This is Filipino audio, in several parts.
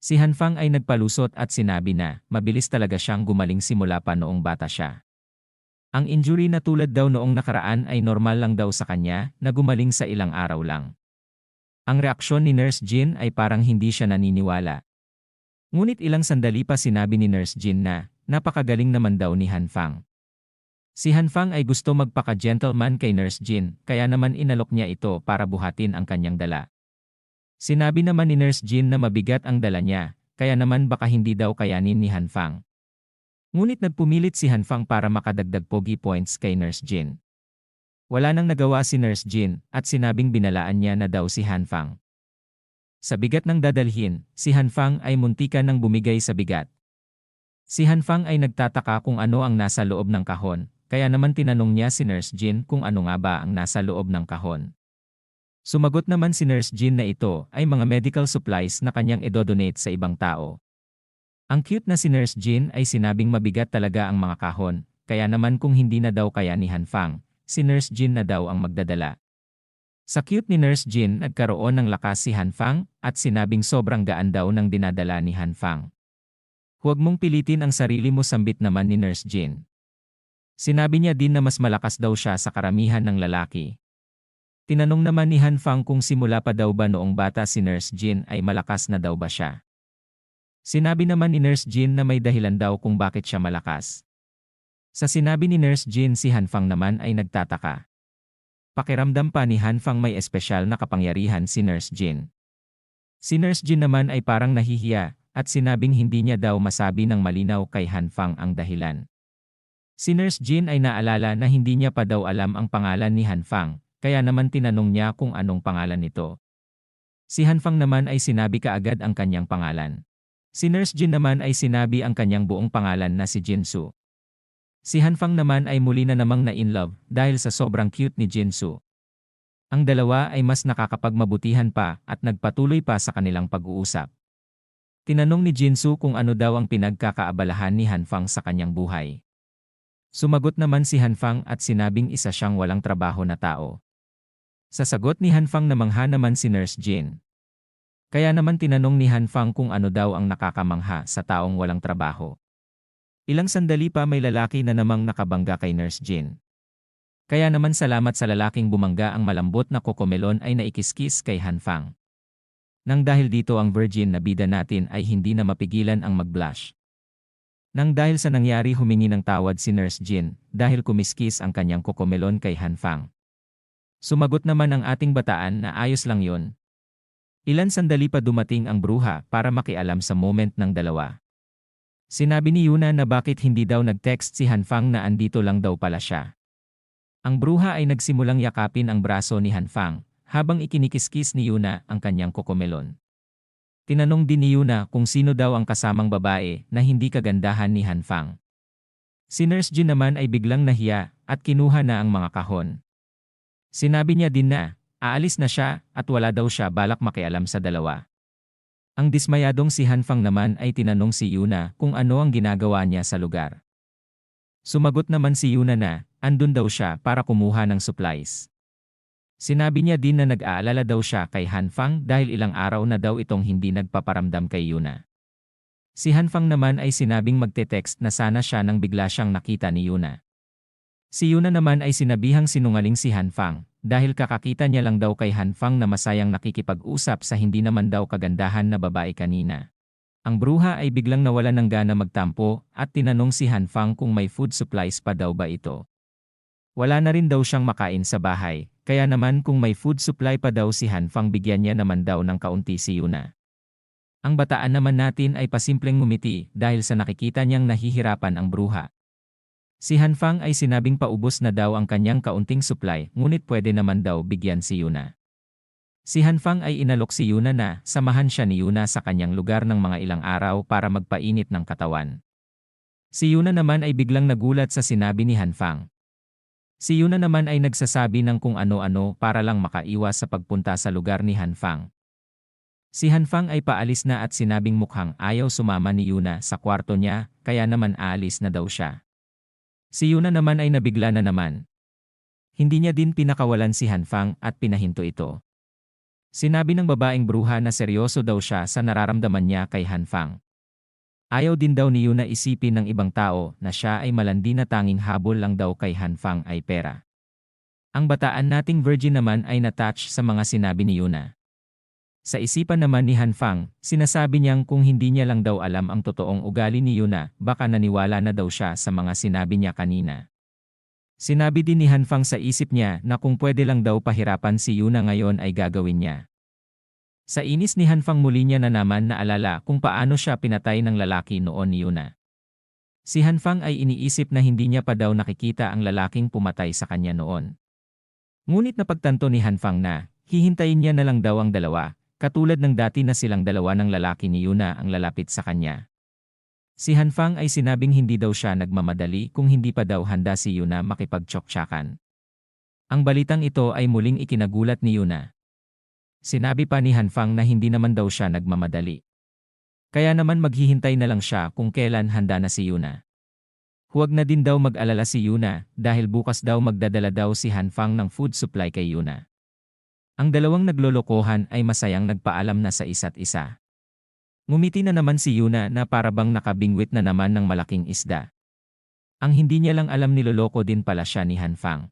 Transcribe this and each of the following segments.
Si Hanfang ay nagpalusot at sinabi na mabilis talaga siyang gumaling simula pa noong bata siya. Ang injury na tulad daw noong nakaraan ay normal lang daw sa kanya na gumaling sa ilang araw lang. Ang reaksyon ni Nurse Jin ay parang hindi siya naniniwala. Ngunit ilang sandali pa sinabi ni Nurse Jin na napakagaling naman daw ni Hanfang. Si Hanfang ay gusto magpaka-gentleman kay Nurse Jin kaya naman inalok niya ito para buhatin ang kanyang dala. Sinabi naman ni Nurse Jin na mabigat ang dala niya, kaya naman baka hindi daw kayanin ni Hanfang. Ngunit nagpumilit si Hanfang para makadagdag pogi points kay Nurse Jin. Wala nang nagawa si Nurse Jin at sinabing binalaan niya na daw si Hanfang. Sa bigat ng dadalhin, si Hanfang ay muntikan ng bumigay sa bigat. Si Hanfang ay nagtataka kung ano ang nasa loob ng kahon, kaya naman tinanong niya si Nurse Jin kung ano nga ba ang nasa loob ng kahon. Sumagot naman si Nurse Jin na ito ay mga medical supplies na kanyang idodonate sa ibang tao. Ang cute na si Nurse Jin ay sinabing mabigat talaga ang mga kahon, kaya naman kung hindi na daw kaya ni Hanfang, si Nurse Jin na daw ang magdadala. Sa cute ni Nurse Jin nagkaroon ng lakas si Hanfang at sinabing sobrang gaan daw ng dinadala ni Hanfang. Huwag mong pilitin ang sarili mo, sambit naman ni Nurse Jin. Sinabi niya din na mas malakas daw siya sa karamihan ng lalaki. Tinanong naman ni Hanfang kung simula pa daw ba noong bata si Nurse Jin ay malakas na daw ba siya. Sinabi naman ni Nurse Jin na may dahilan daw kung bakit siya malakas. Sa sinabi ni Nurse Jin, si Hanfang naman ay nagtataka. Pakiramdam pa ni Hanfang may espesyal na kapangyarihan si Nurse Jin. Si Nurse Jin naman ay parang nahihiya at sinabing hindi niya daw masabi ng malinaw kay Hanfang ang dahilan. Si Nurse Jin ay naalala na hindi niya pa daw alam ang pangalan ni Hanfang, kaya naman tinanong niya kung anong pangalan nito. Si Hanfang naman ay sinabi kaagad ang kanyang pangalan. Si Nurse Jin naman ay sinabi ang kanyang buong pangalan na si Jinsu. Si Hanfang naman ay muli na namang na-inlove dahil sa sobrang cute ni Jinsu. Ang dalawa ay mas nakakapagmabutihan pa at nagpatuloy pa sa kanilang pag-uusap. Tinanong ni Jinsu kung ano daw ang pinagkakaabalahan ni Hanfang sa kanyang buhay. Sumagot naman si Hanfang at sinabing isa siyang walang trabaho na tao. Sa sagot ni Hanfang namangha naman si Nurse Jin. Kaya naman tinanong ni Hanfang kung ano daw ang nakakamangha sa taong walang trabaho. Ilang sandali pa may lalaki na namang nakabangga kay Nurse Jin. Kaya naman salamat sa lalaking bumangga, ang malambot na kokomelon ay naikiskis kay Hanfang. Nang dahil dito ang virgin na bida natin ay hindi na mapigilan ang mag-blush. Nang dahil sa nangyari humingi ng tawad si Nurse Jin dahil kumiskis ang kanyang kokomelon kay Hanfang. Sumagot naman ang ating bataan na ayos lang yon. Ilan sandali pa dumating ang bruha para makialam sa moment ng dalawa. Sinabi ni Yuna na bakit hindi daw nag-text si Hanfang na andito lang daw pala siya. Ang bruha ay nagsimulang yakapin ang braso ni Hanfang habang ikinikiskis ni Yuna ang kanyang kokomelon. Tinanong din ni Yuna kung sino daw ang kasamang babae na hindi kagandahan ni Hanfang. Si Nurse Jin naman ay biglang nahiya at kinuha na ang mga kahon. Sinabi niya din na aalis na siya at wala daw siya balak makialam sa dalawa. Ang dismayadong si Hanfang naman ay tinanong si Yuna kung ano ang ginagawa niya sa lugar. Sumagot naman si Yuna na andun daw siya para kumuha ng supplies. Sinabi niya din na nag-aalala daw siya kay Hanfang dahil ilang araw na daw itong hindi nagpaparamdam kay Yuna. Si Hanfang naman ay sinabing magte-text na sana siya nang bigla siyang nakita ni Yuna. Si Yuna naman ay sinabihang sinungaling si Hanfang dahil kakakita niya lang daw kay Hanfang na masayang nakikipag-usap sa hindi naman daw kagandahan na babae kanina. Ang bruha ay biglang nawalan ng gana magtampo at tinanong si Hanfang kung may food supplies pa daw ba ito. Wala na rin daw siyang makain sa bahay. Kaya naman kung may food supply pa daw si Hanfang bigyan niya naman daw ng kaunti si Yuna. Ang bataan naman natin ay pasimpleng ngumiti dahil sa nakikita niyang nahihirapan ang bruha. Si Hanfang ay sinabing paubos na daw ang kanyang kaunting supply ngunit pwede naman daw bigyan si Yuna. Si Hanfang ay inalok si Yuna na samahan siya ni Yuna sa kanyang lugar ng mga ilang araw para magpainit ng katawan. Si Yuna naman ay biglang nagulat sa sinabi ni Hanfang. Si Yuna naman ay nagsasabi ng kung ano-ano para lang makaiwas sa pagpunta sa lugar ni Hanfang. Si Hanfang ay paalis na at sinabing mukhang ayaw sumama ni Yuna sa kwarto niya kaya naman aalis na daw siya. Si Yuna naman ay nabigla na naman. Hindi niya din pinakawalan si Hanfang at pinahinto ito. Sinabi ng babaeng bruha na seryoso daw siya sa nararamdaman niya kay Hanfang. Ayaw din daw ni Yuna isipin ng ibang tao na siya ay malandi na tanging habol lang daw kay Hanfang ay pera. Ang bataan nating virgin naman ay natouch sa mga sinabi ni Yuna. Sa isipan naman ni Hanfang, sinasabi niyang kung hindi niya lang daw alam ang totoong ugali ni Yuna, baka naniwala na daw siya sa mga sinabi niya kanina. Sinabi din ni Hanfang sa isip niya na kung pwede lang daw pahirapan si Yuna ngayon ay gagawin niya. Sa inis ni Hanfang muli niya na naman naalala kung paano siya pinatay ng lalaki noon ni Yuna. Si Hanfang ay iniisip na hindi niya pa daw nakikita ang lalaking pumatay sa kanya noon. Ngunit napagtanto ni Hanfang na hihintayin niya na lang daw ang dalawa, katulad ng dati na silang dalawa ng lalaki ni Yuna ang lalapit sa kanya. Si Hanfang ay sinabing hindi daw siya nagmamadali kung hindi pa daw handa si Yuna makipagtsoktsakan. Ang balitang ito ay muling ikinagulat ni Yuna. Sinabi pa ni Hanfang na hindi naman daw siya nagmamadali. Kaya naman maghihintay na lang siya kung kailan handa na si Yuna. Huwag na din daw mag-alala si Yuna dahil bukas daw magdadala daw si Hanfang ng food supply kay Yuna. Ang dalawang naglolokohan ay masayang nagpaalam na sa isa't isa. Ngumiti na naman si Yuna na parabang nakabingwit na naman ng malaking isda. Ang hindi niya lang alam niloloko din pala siya ni Hanfang.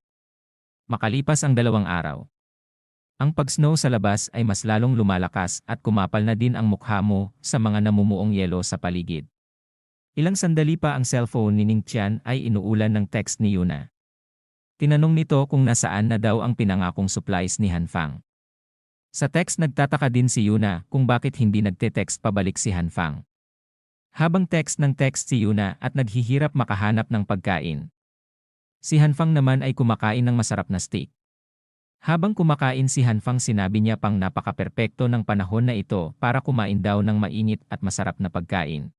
Makalipas ang 2 araw. Ang pag-snow sa labas ay mas lalong lumalakas at kumapal na din ang mukha mo sa mga namumuong yelo sa paligid. Ilang sandali pa ang cellphone ni Ning Tian ay inuulan ng text ni Yuna. Tinanong nito kung nasaan na daw ang pinangakong supplies ni Hanfang. Sa text nagtataka din si Yuna kung bakit hindi nagte-text pabalik si Hanfang. Habang text si Yuna at naghihirap makahanap ng pagkain. Si Hanfang naman ay kumakain ng masarap na steak. Habang kumakain si Hanfang sinabi niya pang napaka-perpekto ng panahon na ito para kumain daw ng mainit at masarap na pagkain.